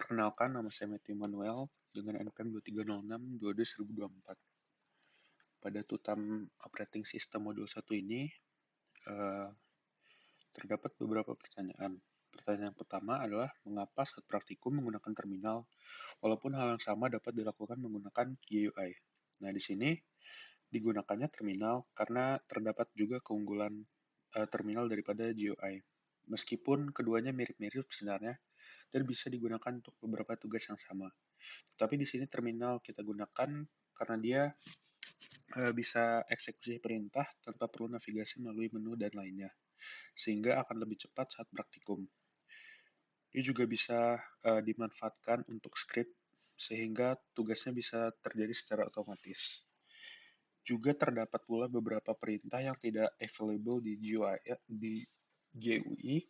Perkenalkan, nama saya Matthew Manuel dengan NPM 2306-22-1024. Pada tutam operating system modul 1 ini, eh, terdapat beberapa pertanyaan. Pertanyaan pertama adalah, mengapa saat praktikum menggunakan terminal, walaupun hal yang sama dapat dilakukan menggunakan GUI? Nah, di sini digunakannya terminal karena terdapat juga keunggulan terminal daripada GUI. Meskipun keduanya mirip-mirip sebenarnya, dan bisa digunakan untuk beberapa tugas yang sama. Tapi di sini terminal kita gunakan karena dia bisa eksekusi perintah tanpa perlu navigasi melalui menu dan lainnya, sehingga akan lebih cepat saat praktikum. Dia juga bisa dimanfaatkan untuk script, sehingga tugasnya bisa terjadi secara otomatis. Juga terdapat pula beberapa perintah yang tidak available di GUI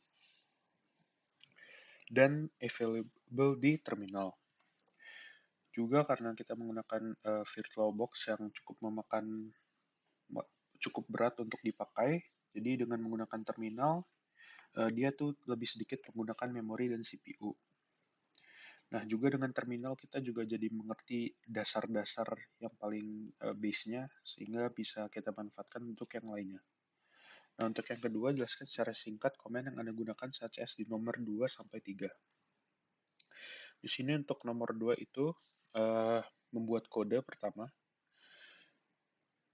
dan available di terminal. Juga karena kita menggunakan VirtualBox yang cukup berat untuk dipakai, jadi dengan menggunakan terminal, dia tuh lebih sedikit menggunakan memori dan CPU. Nah, juga dengan terminal kita juga jadi mengerti dasar-dasar yang paling base-nya, sehingga bisa kita manfaatkan untuk yang lainnya. Nah, untuk yang kedua, jelaskan secara singkat komen yang Anda gunakan saat CS di nomor 2 sampai 3. Di sini untuk nomor 2 itu membuat kode pertama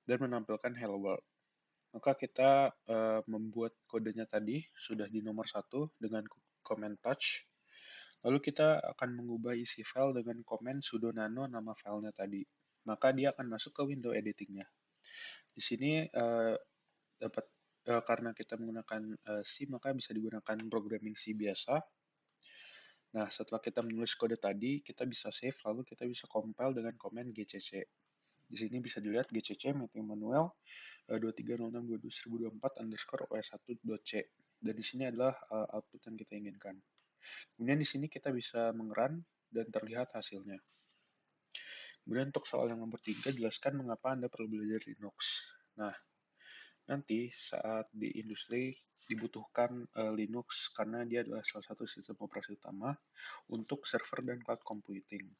dan menampilkan hello world. Maka kita membuat kodenya tadi sudah di nomor 1 dengan comment touch. Lalu kita akan mengubah isi file dengan komen sudo nano nama filenya tadi. Maka dia akan masuk ke window editingnya. Di sini karena kita menggunakan C, maka bisa digunakan programming C biasa. Nah, setelah kita menulis kode tadi, kita bisa save, lalu kita bisa compile dengan komen gcc. Di sini bisa dilihat gcc Matthew Manuel 2306-22-1024 _os1.c. Dan di sini adalah output yang kita inginkan. Kemudian di sini kita bisa mengeran dan terlihat hasilnya. Kemudian untuk soal yang nomor 3, jelaskan mengapa Anda perlu belajar Linux. Nah, nanti saat di industri dibutuhkan Linux karena dia adalah salah satu sistem operasi utama untuk server dan cloud computing.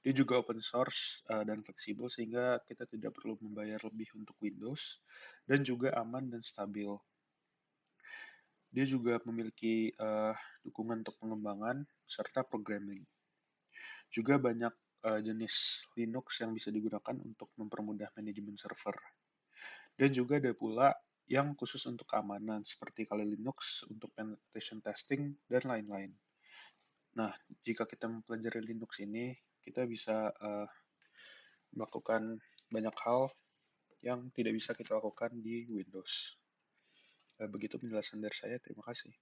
Dia juga open source dan fleksibel sehingga kita tidak perlu membayar lebih untuk Windows dan juga aman dan stabil. Dia juga memiliki dukungan untuk pengembangan serta programming. Juga banyak jenis Linux yang bisa digunakan untuk mempermudah manajemen server. Dan juga ada pula yang khusus untuk keamanan seperti Kali Linux untuk penetration testing dan lain-lain. Nah, jika kita mempelajari Linux ini, kita bisa melakukan banyak hal yang tidak bisa kita lakukan di Windows. Begitu penjelasan dari saya, terima kasih.